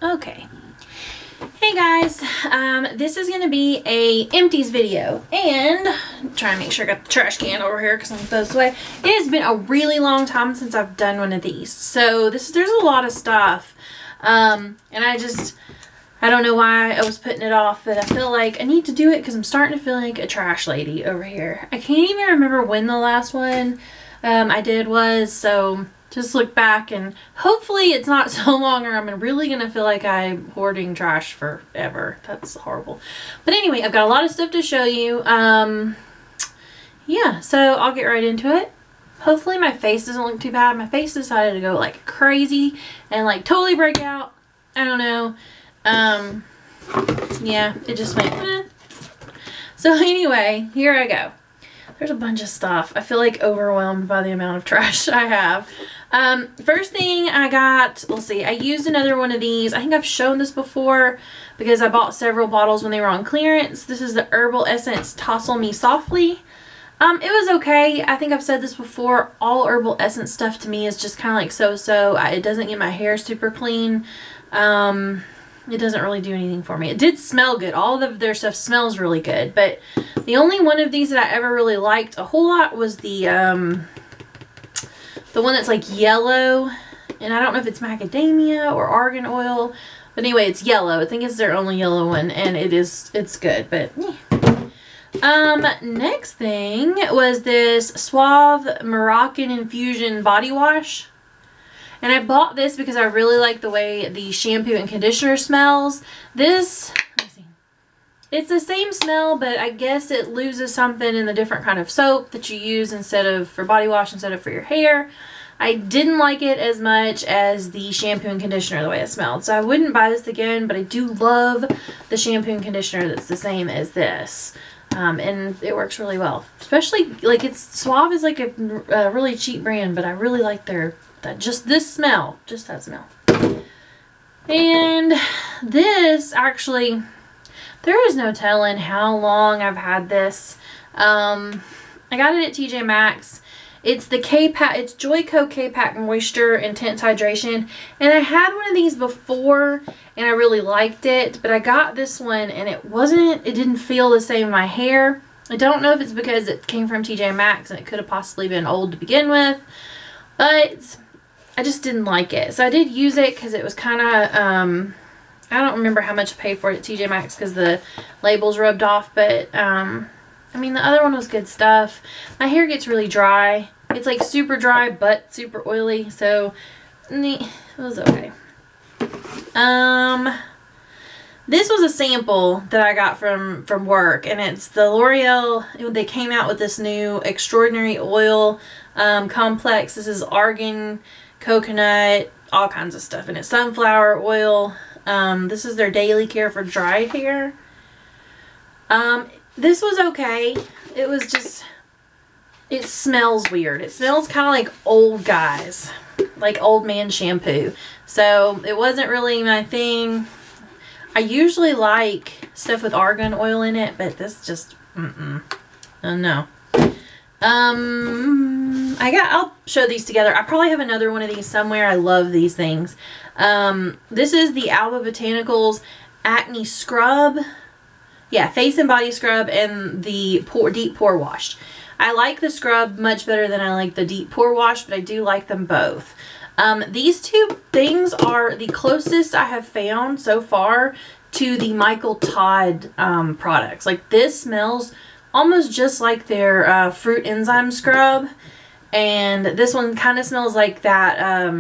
Okay. Hey guys, this is going to be a empties video, and I'm trying to make sure I got the trash can over here because I'm supposed to. It has been a really long time since I've done one of these, so there's a lot of stuff, and I don't know why I was putting it off, but I feel like I need to do it because I'm starting to feel like a trash lady over here. I can't even remember when the last one I did was, so just look back and hopefully it's not so long or I'm really going to feel like I'm hoarding trash forever. That's horrible. But anyway, I've got a lot of stuff to show you. Yeah, so I'll get right into it. Hopefully my face doesn't look too bad. My face decided to go like crazy and like totally break out. I don't know. Yeah, it just went, eh. So anyway, here I go. There's a bunch of stuff. I feel like overwhelmed by the amount of trash I have. First thing I got, let's see, I used another one of these. I think I've shown this before because I bought several bottles when they were on clearance. This is the Herbal Essence Tousle Me Softly. It was okay. I think I've said this before. All Herbal Essence stuff to me is just kind of like so-so. It doesn't get my hair super clean. It doesn't really do anything for me. It did smell good. All of their stuff smells really good. But the only one of these that I ever really liked a whole lot was the one that's like yellow. And I don't know if it's macadamia or argan oil. But anyway, it's yellow. I think it's their only yellow one. And it's good. But yeah. Next thing was this Suave Moroccan Infusion Body Wash. And I bought this because I really like the way the shampoo and conditioner smells. This, let me see. It's the same smell, but I guess it loses something in the different kind of soap that you use for body wash instead of for your hair. I didn't like it as much as the shampoo and conditioner, the way it smelled. So I wouldn't buy this again, but I do love the shampoo and conditioner that's the same as this. And it works really well. Especially, like, Suave is like a really cheap brand, but I really like just that smell. And this, actually, there is no telling how long I've had this. I got it at TJ Maxx. It's the K-Pack, it's Joico K-Pack Moisture Intense Hydration. And I had one of these before and I really liked it, but I got this one and it didn't feel the same in my hair. I don't know if it's because it came from TJ Maxx and it could have possibly been old to begin with, but I just didn't like it. So I did use it because it was kind of, I don't remember how much I paid for it at TJ Maxx because the labels rubbed off, but I mean, the other one was good stuff. My hair gets really dry. It's like super dry but super oily, so it was okay. This was a sample that I got from work, and it's the L'Oreal. They came out with this new Extraordinary Oil complex. This is argan, coconut, all kinds of stuff, and it's sunflower oil. This is their daily care for dry hair. This was okay. It was just, it smells weird. It smells kind of like old guys, like old man shampoo. So it wasn't really my thing. I usually like stuff with argan oil in it, but this just, oh no. I'll show these together. I probably have another one of these somewhere. I love these things. This is the Alba Botanicals Acne Scrub. Yeah, face and body scrub and the deep pore wash. I like the scrub much better than I like the deep pore wash, but I do like them both. These two things are the closest I have found so far to the Michael Todd products. Like, this smells almost just like their fruit enzyme scrub, and this one kind of smells like that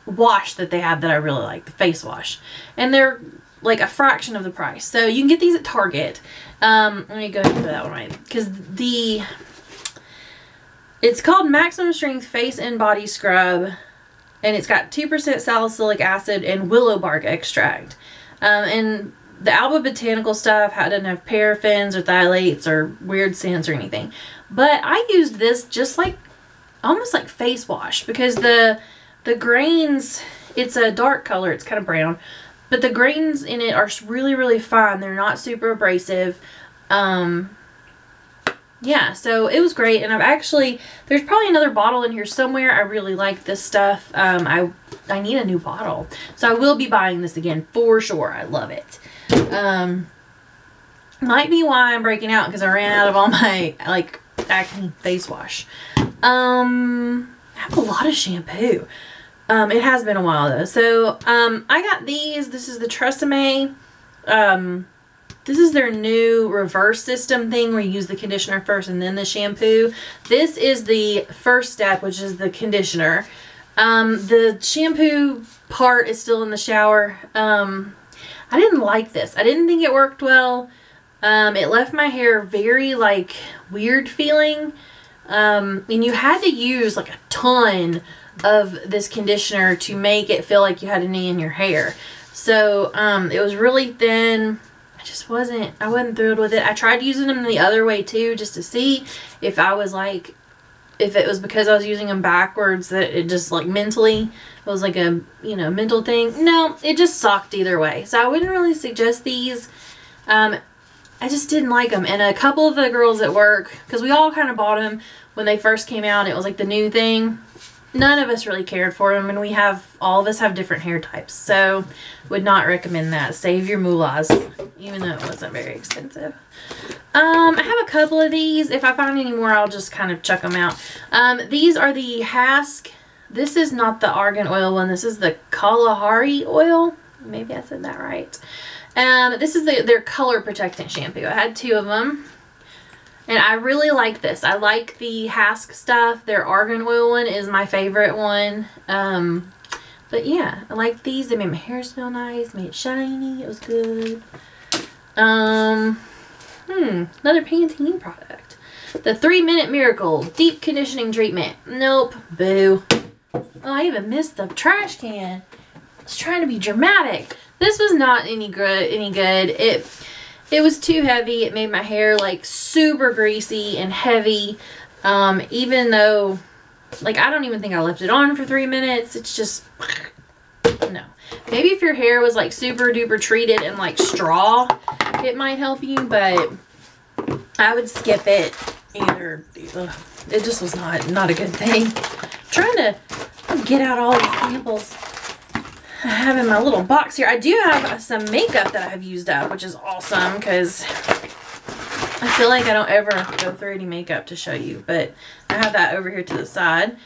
wash that they have that I really like, the face wash. And they're like a fraction of the price. So you can get these at Target. Let me go ahead and put that one right. Because it's called Maximum Strength Face and Body Scrub. And it's got 2% salicylic acid and willow bark extract. And the Alba Botanical stuff doesn't have paraffins or phthalates or weird scents or anything. But I used this just like, almost like face wash. Because the grains, it's a dark color. It's kind of brown. But the grains in it are really, really fine. They're not super abrasive. Yeah, so it was great. And there's probably another bottle in here somewhere. I really like this stuff. I I need a new bottle. So I will be buying this again for sure. I love it. Might be why I'm breaking out, because I ran out of all my like acne face wash. I have a lot of shampoo. It has been a while though. So I got these. This is the Tresemme. This is their new reverse system thing where you use the conditioner first and then the shampoo. This is the first step, which is the conditioner. The shampoo part is still in the shower. I didn't like this. I didn't think it worked well. It left my hair very like weird feeling. And you had to use like a ton of this conditioner to make it feel like you had any in your hair. So it was really thin. I wasn't thrilled with it. I tried using them the other way too, just to see if I was like, if it was because I was using them backwards that it just like mentally, it was like a, you know, mental thing. No, it just sucked either way. So I wouldn't really suggest these. I just didn't like them. And a couple of the girls at work, because we all kind of bought them when they first came out, it was like the new thing. None of us really cared for them, and all of us have different hair types, so would not recommend that. Save your moolahs, even though it wasn't very expensive. I have a couple of these. If I find any more, I'll just kind of chuck them out. These are the Hask. This is not the argan oil one. This is the Kalahari oil. Maybe I said that right. This is their color protectant shampoo. I had 2 of them. And I really like this. I like the Hask stuff. Their argan oil one is my favorite one. But yeah, I like these. They made my hair smell nice. Made it shiny. It was good. Another Pantene product. The 3-Minute Miracle Deep Conditioning Treatment. Nope. Boo. Oh, I even missed the trash can. I was trying to be dramatic. This was not any good. It was too heavy. It made my hair like super greasy and heavy. Even though, like, I don't even think I left it on for 3 minutes. It's just, no. Maybe if your hair was like super duper treated and like straw, it might help you, but I would skip it either. It just was not a good thing. I'm trying to get out all these samples I have in my little box here. I do have some makeup that I have used up, which is awesome because I feel like I don't ever go through any makeup to show you, but I have that over here to the side.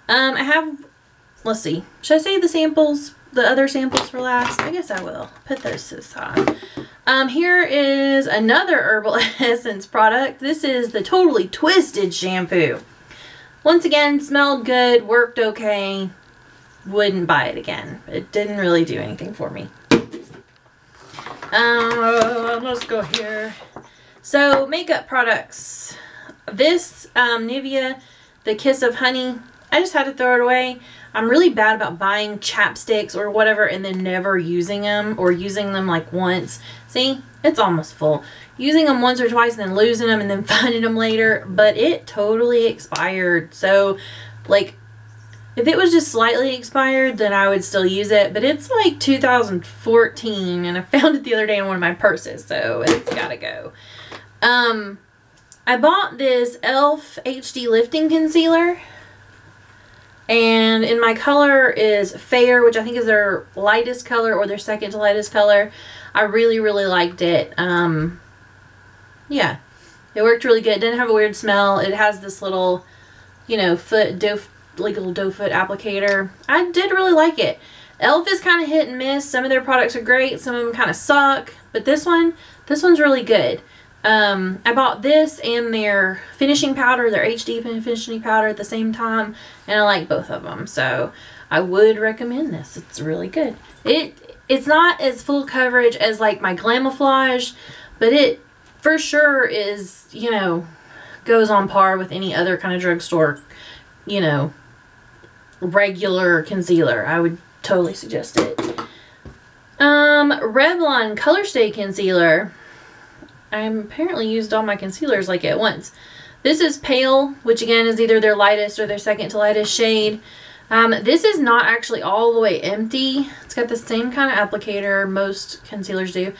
I have, let's see, should I save the other samples for last? I guess I will. Put those to the side. Here is another Herbal Essence product. This is the Totally Twisted shampoo. Once again, smelled good, worked okay. Wouldn't buy it again. It didn't really do anything for me. Let's go here. So, makeup products. This Nivea, the Kiss of Honey, I just had to throw it away. I'm really bad about buying chapsticks or whatever and then never using them, or using them like once. See, it's almost full. Using them once or twice and then losing them and then finding them later, but it totally expired. So, like, if it was just slightly expired, then I would still use it. But it's like 2014, and I found it the other day in one of my purses, so it's gotta go. I bought this e.l.f. HD Lifting Concealer, and in my color is Fair, which I think is their lightest color or their second to lightest color. I really, really liked it. Yeah, it worked really good. It didn't have a weird smell. It has this little, you know, little doe foot applicator. I did really like it. e.l.f. is kind of hit and miss. Some of their products are great. Some of them kind of suck. But this one's really good. I bought this and their finishing powder, their HD finishing powder at the same time. And I like both of them. So I would recommend this. It's really good. It's not as full coverage as like my Glamouflage, but it for sure is, you know, goes on par with any other kind of drugstore, you know, regular concealer. I would totally suggest it. Revlon Color Stay Concealer. I apparently used all my concealers like at once. This is Pale, which again is either their lightest or their second to lightest shade. This is not actually all the way empty. It's got the same kind of applicator most concealers do.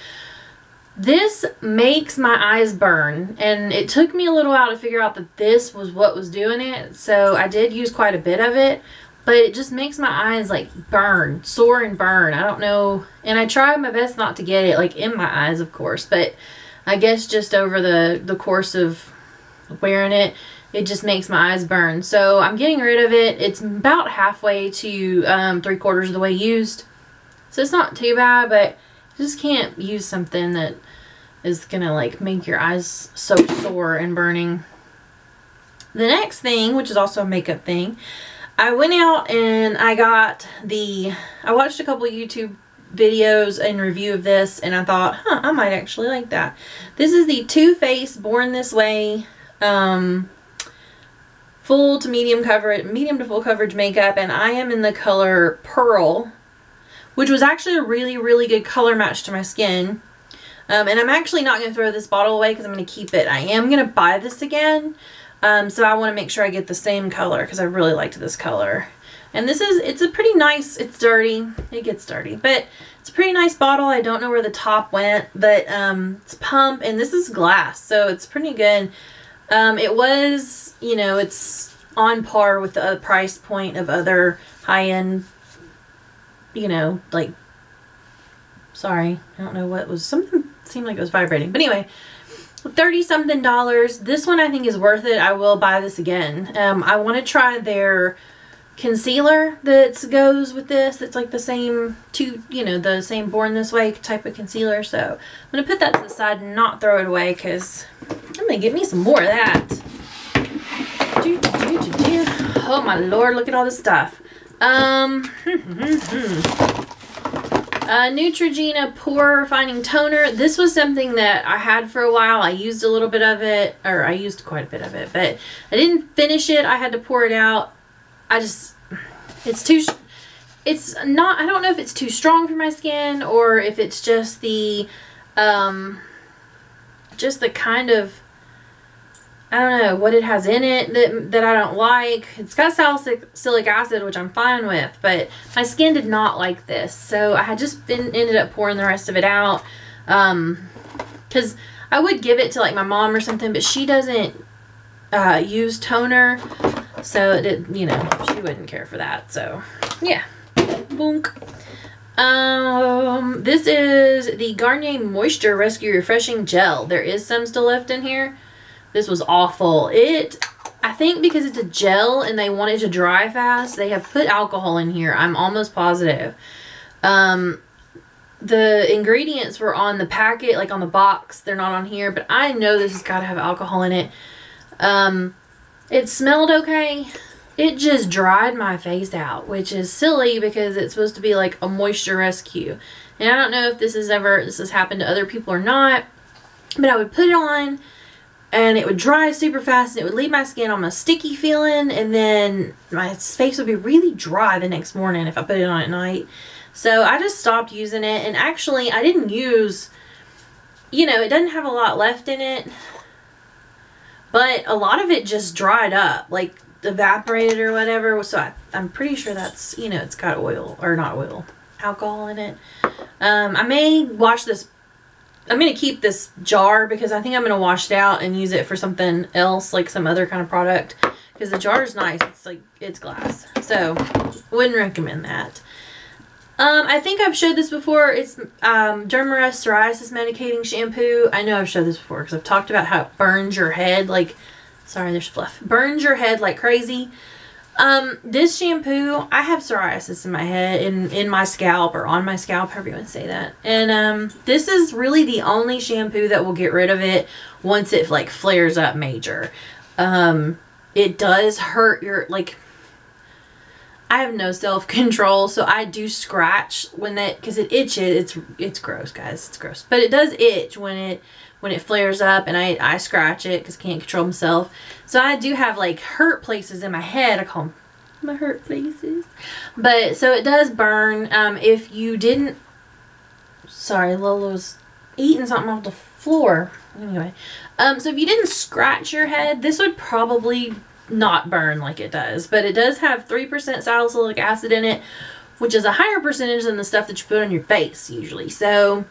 This makes my eyes burn, and it took me a little while to figure out that this was what was doing it. So I did use quite a bit of it, but it just makes my eyes like burn, sore and burn. I don't know. And I try my best not to get it like in my eyes, of course, but I guess just over the course of wearing it, it just makes my eyes burn. So I'm getting rid of it. It's about halfway to 3/4 of the way used. So it's not too bad, but you just can't use something that is gonna like make your eyes so sore and burning. The next thing, which is also a makeup thing, I went out and I watched a couple YouTube videos and review of this, and I thought, I might actually like that. This is the Too Faced Born This Way full to medium to full coverage makeup, and I am in the color Pearl, which was actually a really, really good color match to my skin. And I'm actually not going to throw this bottle away because I'm going to keep it. I am going to buy this again. So I want to make sure I get the same color because I really liked this color. And it's a pretty nice, it's dirty. It gets dirty, but it's a pretty nice bottle. I don't know where the top went, but it's pump, and this is glass, so it's pretty good. It was, you know, it's on par with the price point of other high-end, you know, like, sorry, I don't know what was, something seemed like it was vibrating, but anyway, $30-something. This one I think is worth it. I will buy this again. I want to try their concealer that goes with this. It's like the same the same Born This Way type of concealer. So I'm going to put that to the side and not throw it away because I'm going to get me some more of that. Oh my Lord, look at all this stuff. Neutrogena Pore Refining Toner. This was something that I had for a while. I used a little bit of it, or I used quite a bit of it, but I didn't finish it. I had to pour it out. I don't know if it's too strong for my skin or if it's just the kind of, I don't know what it has in it that I don't like. It's got salicylic acid, which I'm fine with, but my skin did not like this. So I had just ended up pouring the rest of it out. Because I would give it to like my mom or something, but she doesn't use toner. So it did, you know, she wouldn't care for that. So yeah. Boonk. This is the Garnier Moisture Rescue Refreshing Gel. There is some still left in here. This was awful. I think because it's a gel and they want it to dry fast, they have put alcohol in here. I'm almost positive. The ingredients were on the packet, like on the box. They're not on here, but I know this has got to have alcohol in it. It smelled okay. It just dried my face out, which is silly because it's supposed to be like a moisture rescue. And I don't know if this has happened to other people or not, but I would put it on and it would dry super fast and it would leave my skin almost sticky feeling, and then my face would be really dry the next morning if I put it on at night. So I just stopped using it, and actually I didn't use, you know, it doesn't have a lot left in it, but a lot of it just dried up, like evaporated or whatever. So I'm pretty sure that's, you know, it's got oil, or not oil, alcohol in it. I may wash this. I'm going to keep this jar because I think I'm going to wash it out and use it for something else, like some other kind of product, because the jar is nice. It's like, it's glass. So wouldn't recommend that. I think I've showed this before. It's Dermarest Psoriasis Medicating Shampoo. I know I've showed this before because I've talked about how it burns your head like, sorry, there's fluff. Burns your head like crazy. This shampoo, I have psoriasis in my head, in my scalp, or on my scalp, however you want to say that. And this is really the only shampoo that will get rid of it once it like flares up major. It does hurt your, like, I have no self-control, so I do scratch when because it itches. It's gross, guys. It's gross. But it does itch when it flares up, and I scratch it because I can't control myself. So I do have like hurt places in my head. I call them my hurt places. But so it does burn. If you didn't, sorry, Lola's eating something off the floor. Anyway, so if you didn't scratch your head, this would probably not burn like it does. But it does have 3% salicylic acid in it, which is a higher percentage than the stuff that you put on your face usually. So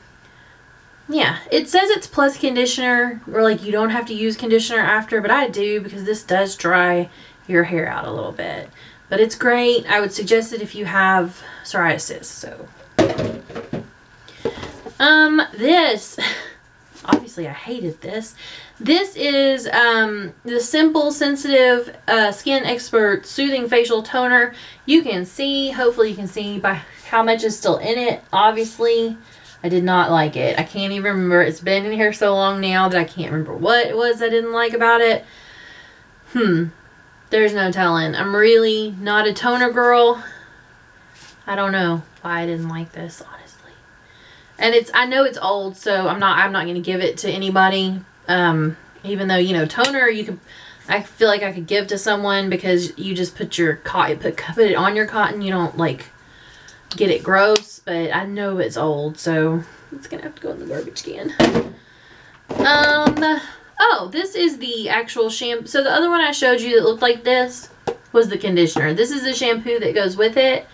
yeah, it says it's plus conditioner, or like you don't have to use conditioner after, but I do because this does dry your hair out a little bit. But it's great. I would suggest it if you have psoriasis. So, this, obviously I hated this. This is the Simple Sensitive Skin Expert Soothing Facial Toner. You can see, hopefully you can see by how much is still in it. Obviously, I did not like it. I can't even remember. It's been in here so long now that I can't remember what it was I didn't like about it. There's no telling. I'm really not a toner girl. I don't know why I didn't like this, honestly. And I know it's old, so I'm not going to give it to anybody. Even though, you know, toner, I feel like I could give to someone because you just put your cotton, put it on your cotton. You don't, like, get it gross. But I know it's old, so it's going to have to go in the garbage can. Oh, this is the actual shampoo. So the other one I showed you that looked like this was the conditioner. This is the shampoo that goes with it.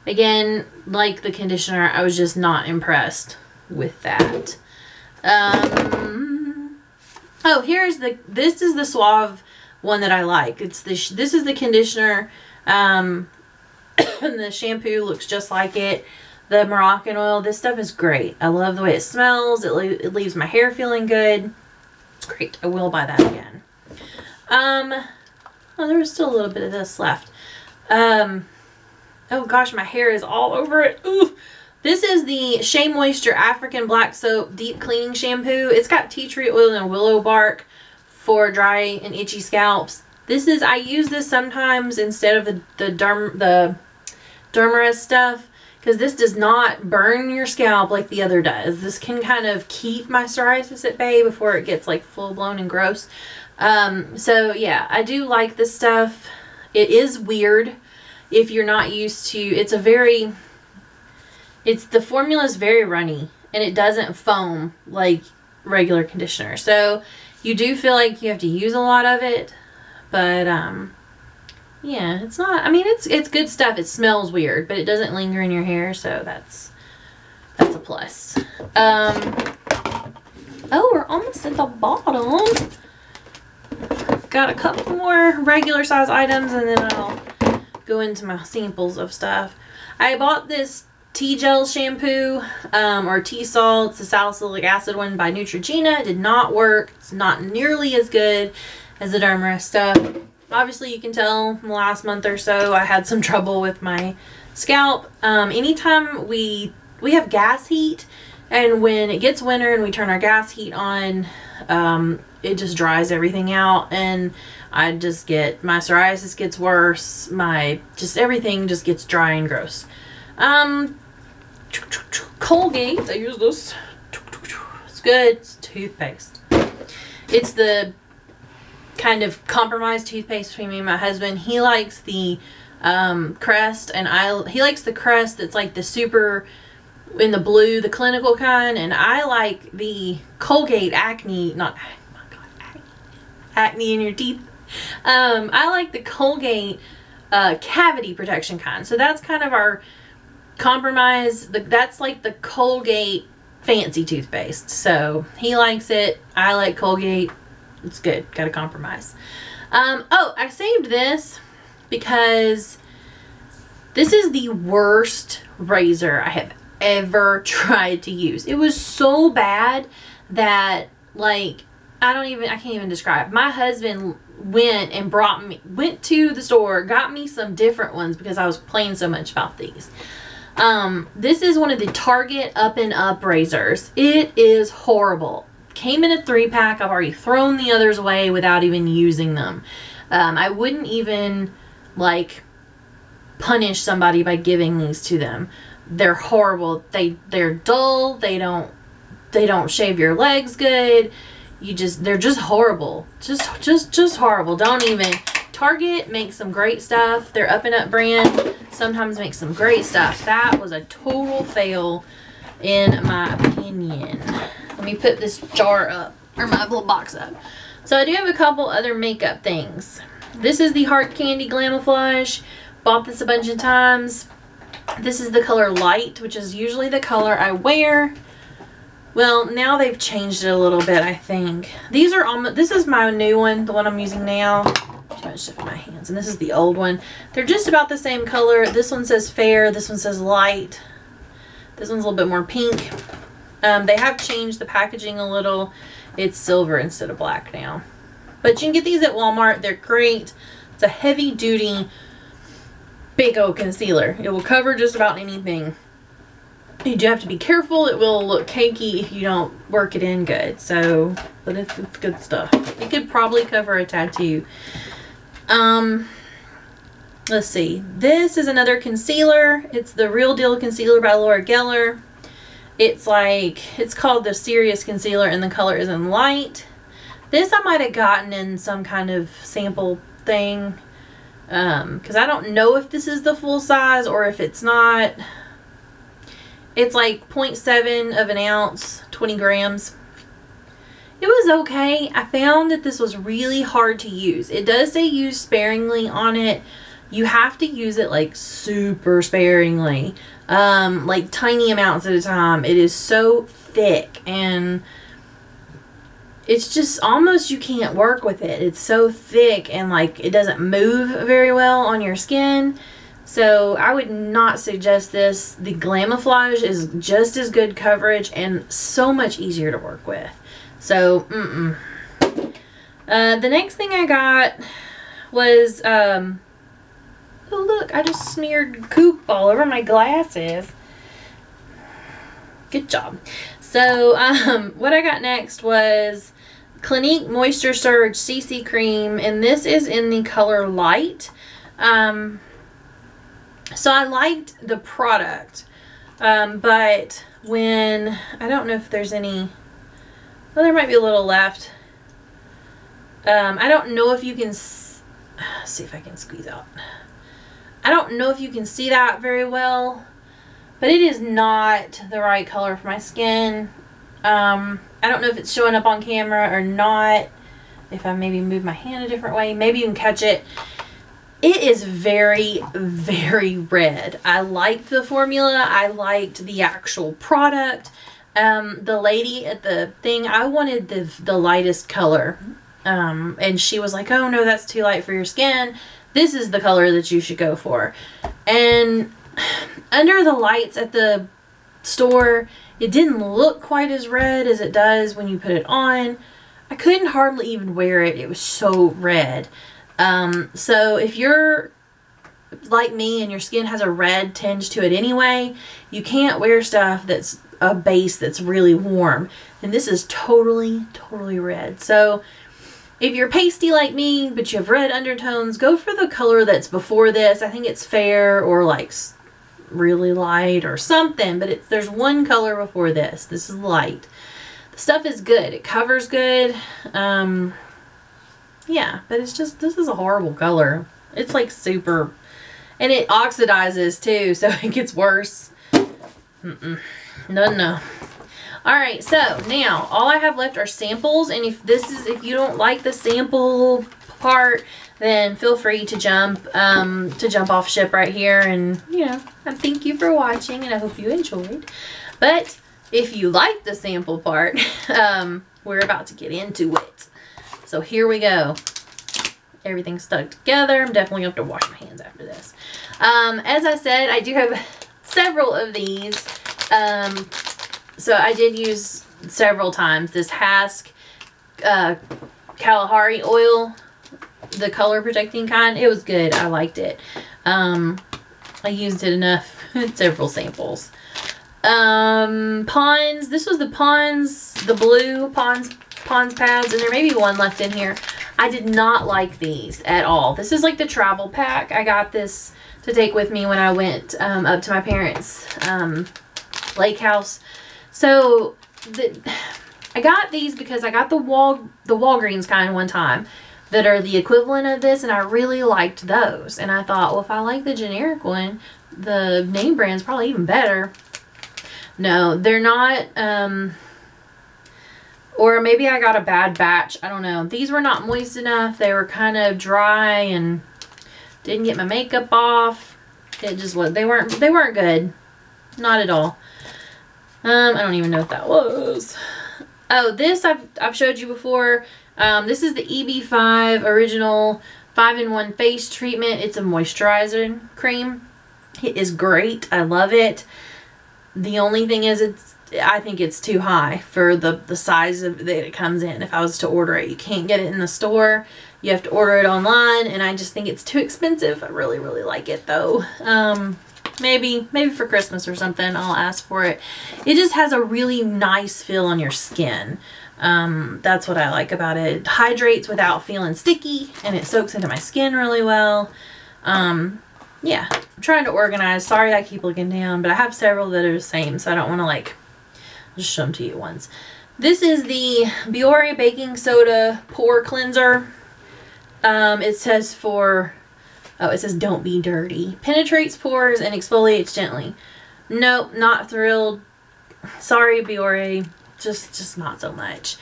Again, like the conditioner, I was just not impressed with that. Oh, this is the Suave one that I like. This is the conditioner. And the shampoo looks just like it. The Moroccan oil, this stuff is great. I love the way it smells. It leaves my hair feeling good. It's great. I will buy that again. Oh, there was still a little bit of this left. Oh gosh, my hair is all over it. Ooh. This is the Shea Moisture African Black Soap Deep Cleaning Shampoo. It's got tea tree oil and willow bark for dry and itchy scalps. I use this sometimes instead of the Dermarest stuff, because this does not burn your scalp like the other does. This can kind of keep my psoriasis at bay before it gets like full blown and gross. So yeah, I do like this stuff. It is weird if you're not used to, the formula is very runny and it doesn't foam like regular conditioner. So you do feel like you have to use a lot of it, but yeah, it's not, I mean, it's good stuff. It smells weird, but it doesn't linger in your hair, so that's a plus. Oh, we're almost at the bottom. Got a couple more regular size items, and then I'll go into my samples of stuff. I bought this tea gel shampoo, or tea salts, the salicylic acid one by Neutrogena. It did not work. It's not nearly as good as the Dermarest stuff. Obviously, you can tell in the last month or so I had some trouble with my scalp. Anytime we have gas heat, and when it gets winter and we turn our gas heat on, it just dries everything out, and my psoriasis gets worse. Everything just gets dry and gross. Colgate, I use this. It's good. It's toothpaste. It's the kind of compromised toothpaste between me and my husband. He likes the Crest, and he likes the Crest that's like the super in the blue, the clinical kind, and I like the Colgate acne, acne in your teeth. I like the Colgate cavity protection kind. So that's kind of our compromise. That's like the Colgate fancy toothpaste. So he likes it. I like Colgate. It's good. Gotta compromise. Oh, I saved this because this is the worst razor I have ever tried to use. It was so bad that, like, I can't even describe. My husband went to the store, got me some different ones because I was playing so much about these. This is one of the Target Up and Up razors. It is horrible. Came in a 3-pack. I've already thrown the others away without even using them. I wouldn't even, like, punish somebody by giving these to them. They're horrible. They're dull. They don't shave your legs good. They're just horrible. Just horrible. Don't even. Target makes some great stuff. Their Up and Up brand sometimes makes some great stuff. That was a total fail in my opinion. Let me put this jar up, or my little box up. So I do have a couple other makeup things. This is the Heart Candy Glamouflage. Bought this a bunch of times. This is the color Light, which is usually the color I wear. Well, now they've changed it a little bit, I think. This is my new one, the one I'm using now. Too much stuff in my hands. And this is the old one. They're just about the same color. This one says fair. This one says light. This one's a little bit more pink. They have changed the packaging a little. It's silver instead of black now. But you can get these at Walmart. They're great. It's a heavy duty, big old concealer. It will cover just about anything. You do have to be careful. It will look cakey if you don't work it in good. So, but it's good stuff. It could probably cover a tattoo. Let's see. This is another concealer. It's the Real Deal Concealer by Laura Geller. It's like, it's called the Serious Concealer and the color is in light. This I might have gotten in some kind of sample thing. Because I don't know if this is the full size or if it's not. It's like 0.7 of an ounce, 20 grams. It was okay. I found that this was really hard to use. It does say use sparingly on it. You have to use it like super sparingly. Like tiny amounts at a time. It is so thick and it's just almost you can't work with it. It's so thick and like it doesn't move very well on your skin. So I would not suggest this. The Glamoflage is just as good coverage and so much easier to work with. So, the next thing I got was, oh look, I just smeared goop all over my glasses. Good job. So, what I got next was Clinique Moisture Surge CC Cream, and this is in the color Light. So I liked the product, but when, I don't know if there's any, well, there might be a little left. I don't know if you can, see if I can squeeze out. I don't know if you can see that very well, but it is not the right color for my skin. I don't know if it's showing up on camera or not. If I maybe move my hand a different way, maybe you can catch it. It is very, very red. I liked the formula. I liked the actual product. The lady at the thing, I wanted the lightest color. And she was like, oh no, that's too light for your skin. This is the color that you should go for. And under the lights at the store, it didn't look quite as red as it does when you put it on. I couldn't hardly even wear it. It was so red. So if you're like me and your skin has a red tinge to it anyway, you can't wear stuff that's a base that's really warm. And this is totally, totally red. So if you're pasty like me, but you have red undertones, go for the color that's before this. I think it's fair or like really light or something, but there's one color before this. This is light. The stuff is good. It covers good. Yeah, but it's just, this is a horrible color. It's like super, and it oxidizes too, so it gets worse. No. Alright, so now all I have left are samples, and if you don't like the sample part, then feel free to jump off ship right here, and you know, and thank you for watching, and I hope you enjoyed. But if you like the sample part, we're about to get into it. So here we go. Everything's stuck together. I'm definitely going to have to wash my hands after this. As I said, I do have several of these. So I did use several times this Hask Kalahari oil, the color protecting kind. It was good. I liked it. I used it enough in several samples. Pond's. This was the Pond's, the blue Pond's pads, and there may be one left in here. I did not like these at all. This is like the travel pack. I got this to take with me when I went up to my parents' lake house. So I got these because I got the Walgreens kind one time that are the equivalent of this, and I really liked those. And I thought, well, if I like the generic one, the name brand's probably even better. No, they're not. Or maybe I got a bad batch. I don't know. These were not moist enough. They were kind of dry and didn't get my makeup off. It just was. They weren't good. Not at all. I don't even know what that was. Oh, this I've showed you before. This is the EB5 original 5-in-1 face treatment. It's a moisturizing cream. It is great. I love it. The only thing is I think it's too high for the size of that it comes in. If I was to order it, you can't get it in the store. You have to order it online, and I just think it's too expensive. I really, really like it though. Maybe for Christmas or something, I'll ask for it. It just has a really nice feel on your skin. That's what I like about it. It hydrates without feeling sticky, and it soaks into my skin really well. Yeah, I'm trying to organize. Sorry I keep looking down, but I have several that are the same, so I don't want to like just show them to you at once. This is the Biore Baking Soda Pore Cleanser. It says it says don't be dirty. Penetrates pores and exfoliates gently. Nope, not thrilled. Sorry, Biore. Just not so much.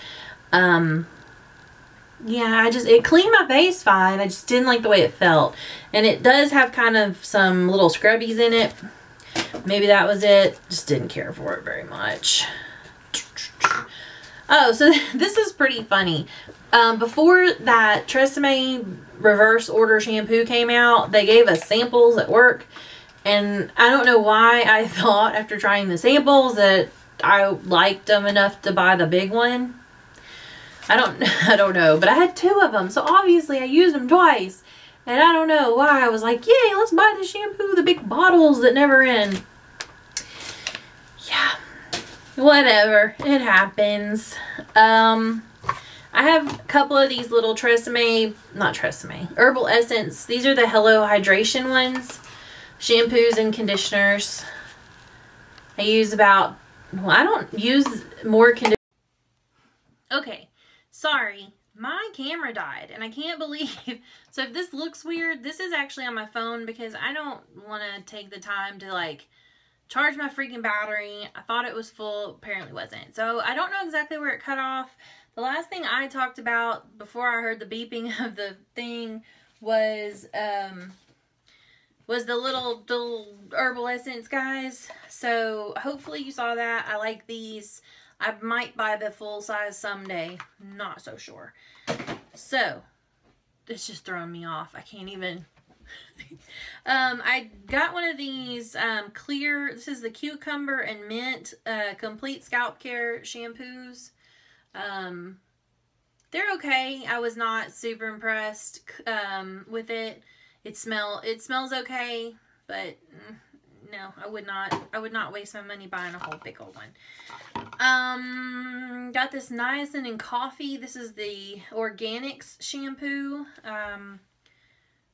Yeah, it cleaned my face fine. I just didn't like the way it felt. And it does have kind of some little scrubbies in it. Maybe that was it. Just didn't care for it very much. Oh, so this is pretty funny. Before that Tresemme reverse order shampoo came out, they gave us samples at work. And I don't know why I thought after trying the samples that I liked them enough to buy the big one. I don't know, but I had 2 of them, so obviously I used them twice. And I don't know why I was like, yay, let's buy the shampoo, the big bottles that never end. Yeah, whatever, it happens. I have a couple of these little Herbal Essence. These are the Hello Hydration ones. Shampoos and conditioners. I use about, well, I don't use more conditioner. Okay, sorry, my camera died and I can't believe, so if this looks weird, this is actually on my phone because I don't want to take the time to like charge my freaking battery. I thought it was full, apparently wasn't. So I don't know exactly where it cut off. The last thing I talked about before I heard the beeping of the thing was the little Herbal Essence guys. So hopefully you saw that. I like these. I might buy the full size someday. Not so sure. So it's just throwing me off. I can't even. I got one of these clear. This is the Cucumber and Mint Complete Scalp Care shampoos. They're okay. I was not super impressed with it. It smells okay, but no, I would not waste my money buying a whole big old one. Got this niacin and coffee. This is the Organics shampoo.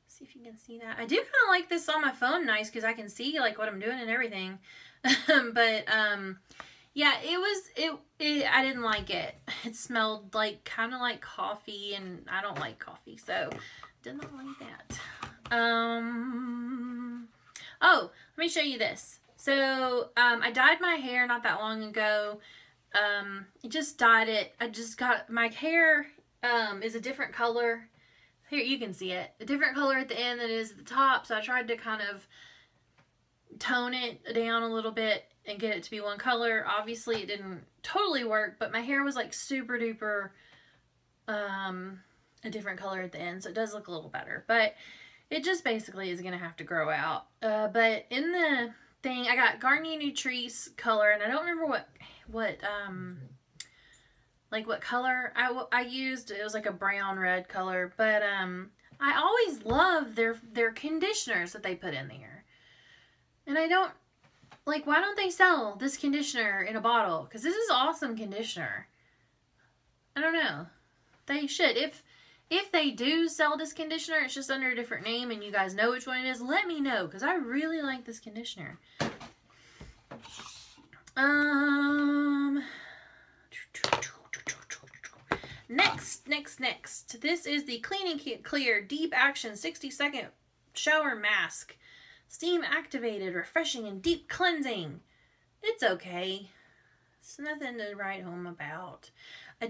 See if you can see that. I do kind of like this on my phone nice because I can see like what I'm doing and everything. But yeah, I didn't like it. It smelled like kind of like coffee, and I don't like coffee, so did not like that. Oh, let me show you this. So I dyed my hair not that long ago. I just dyed it. I just got my hair is a different color. Here, you can see it. A different color at the end than it is at the top. So I tried to kind of tone it down a little bit and get it to be one color. Obviously, it didn't totally work, but my hair was like super duper a different color at the end. So it does look a little better. But it just basically is going to have to grow out. But in the thing, I got Garnier Nutrice color, and I don't remember what color I used. It was like a brown red color, but I always love their conditioners that they put in there. And I don't like, why don't they sell this conditioner in a bottle? Because this is awesome conditioner. I don't know. They should. If they do sell this conditioner, it's just under a different name and you guys know which one it is, let me know, because I really like this conditioner. Next. This is the Clean and Clear Deep Action 60-second Shower Mask. Steam activated, refreshing, and deep cleansing. It's okay. It's nothing to write home about. I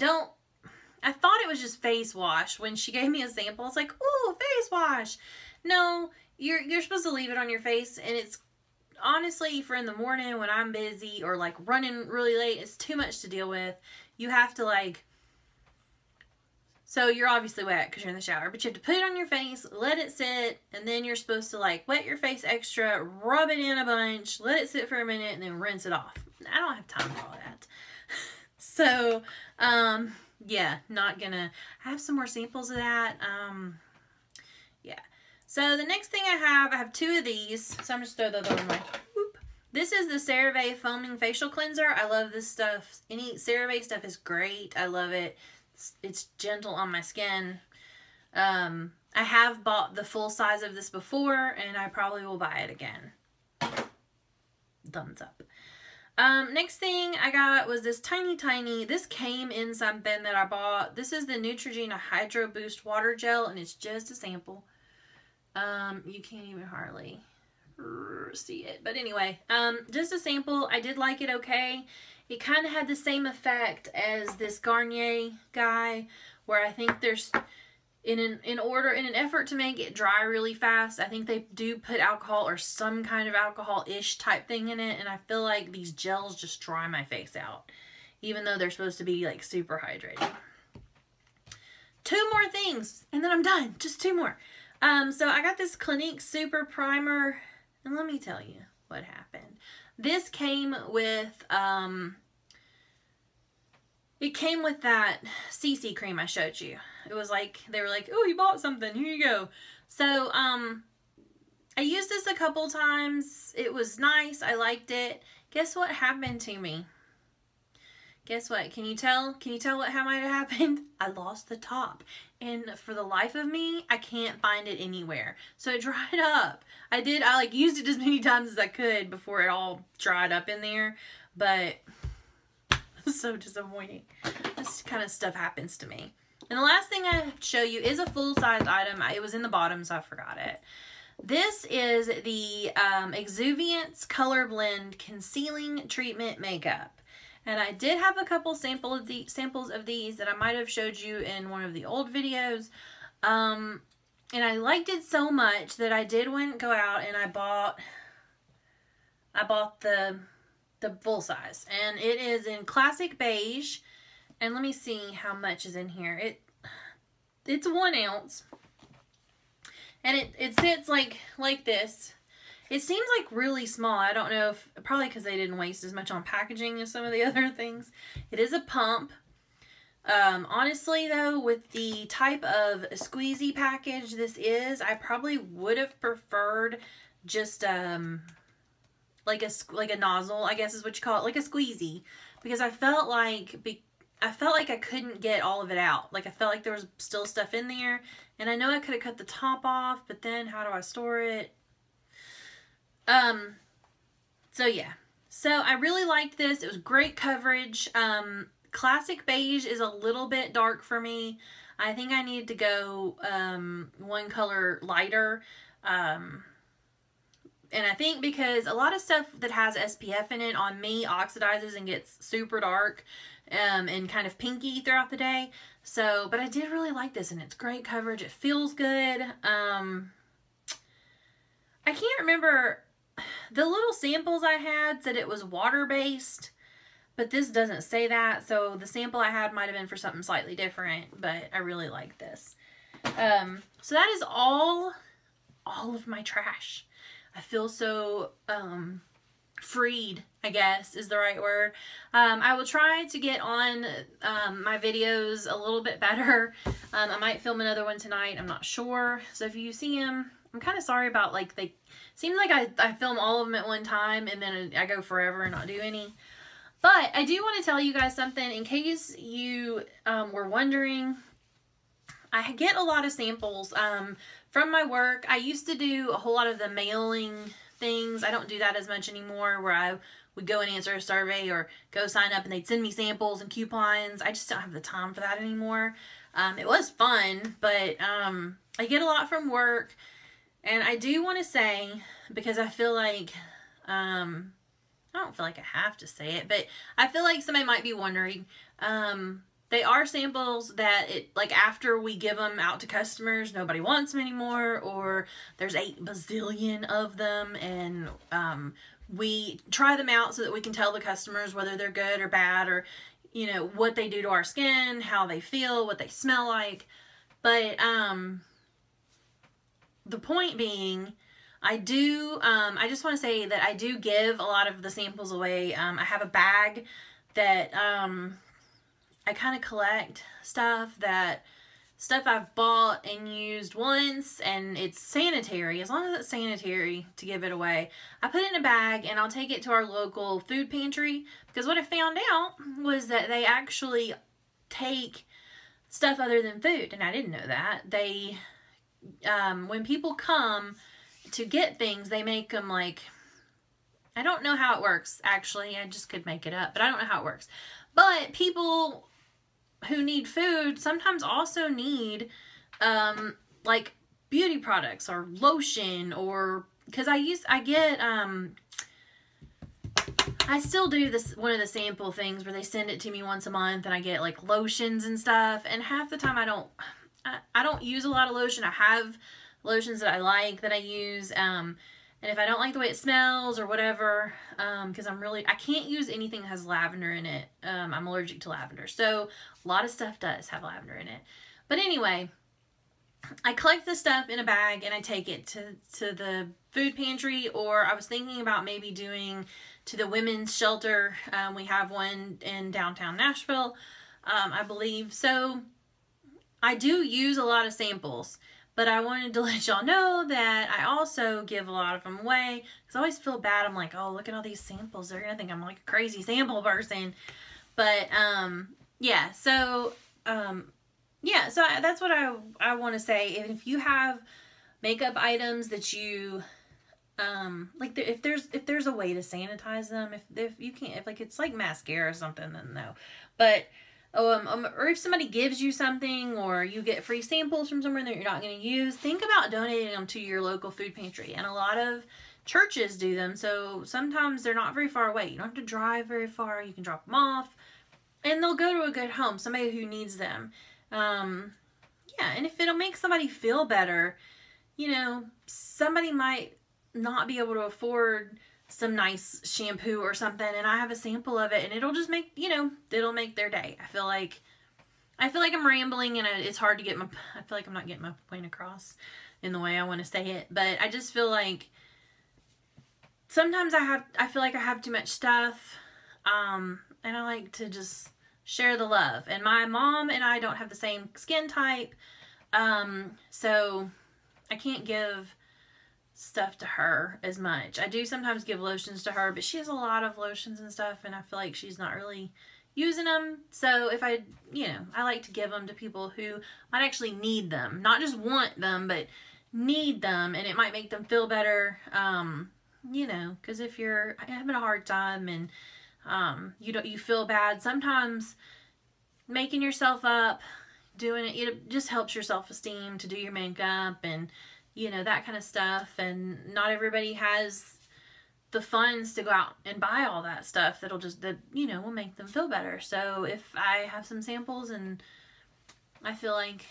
thought it was just face wash. When she gave me a sample, it's like, ooh, face wash. No, you're supposed to leave it on your face, and it's honestly for in the morning when I'm busy or like running really late, it's too much to deal with. You have to like So you're obviously wet because you're in the shower, but you have to put it on your face, let it sit, and then you're supposed to like wet your face extra, rub it in a bunch, let it sit for a minute, and then rinse it off. I don't have time for all that. So, yeah, not gonna. I have some more samples of that. Yeah. So the next thing I have 2 of these. So I'm just throw those over my. Whoop. This is the CeraVe Foaming Facial Cleanser. I love this stuff. Any CeraVe stuff is great. I love it. It's gentle on my skin. I have bought the full size of this before, and I probably will buy it again. Thumbs up. Next thing I got was this tiny, this came in something that I bought. This is the Neutrogena Hydro Boost Water Gel, and it's just a sample. You can't even hardly see it, but anyway, just a sample. I did like it okay. It kind of had the same effect as this Garnier guy, where I think there's, in an effort to make it dry really fast, I think they do put alcohol or some kind of alcohol-ish type thing in it, and I feel like these gels just dry my face out, even though they're supposed to be like super hydrating. 2 more things, and then I'm done. Just 2 more. So I got this Clinique Super Primer, and let me tell you what happened. This came with, it came with that CC cream I showed you. It was like, they were like, oh, you bought something, here you go. So, I used this a couple times. It was nice. I liked it. Guess what happened to me? Guess what? Can you tell? Can you tell what might have happened? I lost the top. And for the life of me, I can't find it anywhere. So it dried up. I like used it as many times as I could before it all dried up in there. But it's so disappointing. This kind of stuff happens to me. And the last thing I have to show you is a full-size item. It was in the bottom, so I forgot it. This is the Exuviance Color Blend Concealing Treatment Makeup. And I did have a couple samples of these that I might have showed you in one of the old videos. And I liked it so much that I did go out and I bought the full size. And it is in Classic Beige. And let me see how much is in here. It's 1 ounce. And it sits like this. It seems like really small. I don't know if, probably because they didn't waste as much on packaging as some of the other things. It is a pump. Honestly though, with the type of squeezy package this is, I probably would have preferred just like a nozzle, I guess is what you call it, like a squeezy, because I felt like I couldn't get all of it out. Like I felt like there was still stuff in there, and I know I could have cut the top off, but then how do I store it? So yeah. So I really liked this. It was great coverage. Classic Beige is a little bit dark for me. I think I need to go, 1 color lighter. And I think because a lot of stuff that has SPF in it on me oxidizes and gets super dark, and kind of pinky throughout the day. So, but I did really like this, and it's great coverage. It feels good. I can't remember. The little samples I had said it was water-based, but this doesn't say that, so the sample I had might have been for something slightly different, but I really like this. So that is all of my trash. I feel so freed, I guess is the right word. I will try to get on my videos a little bit better. I might film another one tonight, I'm not sure. So if you see them, I'm kind of sorry about, like, they seem like I film all of them at one time and then I go forever and not do any. But I do want to tell you guys something in case you were wondering. I get a lot of samples from my work. I used to do a whole lot of the mailing things. I don't do that as much anymore, where I would go and answer a survey or go sign up and they'd send me samples and coupons. I just don't have the time for that anymore. It was fun, but I get a lot from work. And I do want to say, because I feel like, I don't feel like I have to say it, but I feel like somebody might be wondering, they are samples that, like, after we give them out to customers, nobody wants them anymore, or there's 8 bazillion of them, and we try them out so that we can tell the customers whether they're good or bad, or you know, what they do to our skin, how they feel, what they smell like. But the point being, I just want to say that I do give a lot of the samples away. I have a bag that I kind of collect stuff I've bought and used once, and it's sanitary. As long as it's sanitary to give it away, I put it in a bag and I'll take it to our local food pantry, because what I found out was that they actually take stuff other than food, and I didn't know that. They, when people come to get things, they make them like, I don't know how it works, actually. I just could make it up, but I don't know how it works. But people who need food sometimes also need like beauty products or lotion, or because I still do this, one of the sample things where they send it to me once a month, and I get like lotions and stuff, and half the time I don't use a lot of lotion. I have lotions that I like that I use, and if I don't like the way it smells or whatever, because I can't use anything that has lavender in it. I'm allergic to lavender. So a lot of stuff does have lavender in it. But anyway, I collect this stuff in a bag and I take it to the food pantry, or I was thinking about maybe doing to the women's shelter. We have one in downtown Nashville, I believe. So I do use a lot of samples. But I wanted to let y'all know that I also give a lot of them away, because I always feel bad. I'm like, oh, look at all these samples. They're going to think I'm like a crazy sample person. But, yeah, so, that's what I want to say. If you have makeup items that you, like, if there's a way to sanitize them, if you can't, if like it's like mascara or something, then no. But, or if somebody gives you something, or you get free samples from somewhere that you're not going to use, think about donating them to your local food pantry. And a lot of churches do them, so sometimes they're not very far away. You don't have to drive very far. You can drop them off, and they'll go to a good home, somebody who needs them. Yeah, and if it'll make somebody feel better, you know, somebody might not be able to afford some nice shampoo or something, and I have a sample of it, and it'll just make, you know, it'll make their day. I feel like I'm rambling, and it's hard to I feel like I'm not getting my point across in the way I want to say it, but I just feel like sometimes I feel like I have too much stuff, and I like to just share the love. And my mom and I don't have the same skin type, so I can't give stuff to her as much. I do sometimes give lotions to her, but she has a lot of lotions and stuff, and I feel like she's not really using them. So if I like to give them to people who might actually need them, not just want them, but need them, and it might make them feel better. You know, because if you're having a hard time and you feel bad, sometimes making yourself up, doing it just helps your self-esteem to do your makeup and, you know, that kind of stuff. And not everybody has the funds to go out and buy all that stuff that will make them feel better. So if I have some samples and I feel like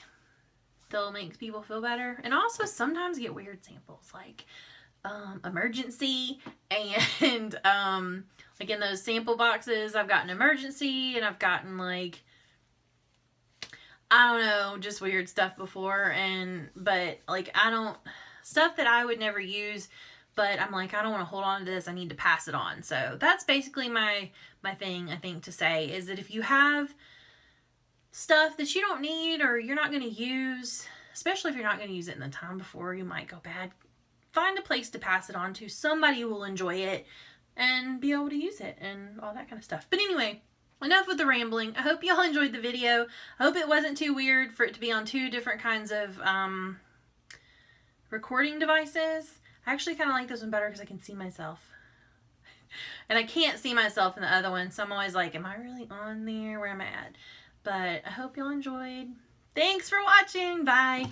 they'll make people feel better, and also sometimes get weird samples like emergency, and like in those sample boxes I've gotten emergency, and I've gotten like, I don't know, just weird stuff before, but like stuff that I would never use, but I'm like, I don't want to hold on to this, I need to pass it on. So that's basically my thing, I think, to say, is that if you have stuff that you don't need or you're not going to use, especially if you're not going to use it in the time before you might go bad, find a place to pass it on to. Somebody will enjoy it and be able to use it and all that kind of stuff. But anyway, enough with the rambling. I hope y'all enjoyed the video. I hope it wasn't too weird for it to be on two different kinds of recording devices. I actually kind of like this one better because I can see myself. And I can't see myself in the other one, so I'm always like, am I really on there? Where am I at? But I hope y'all enjoyed. Thanks for watching. Bye.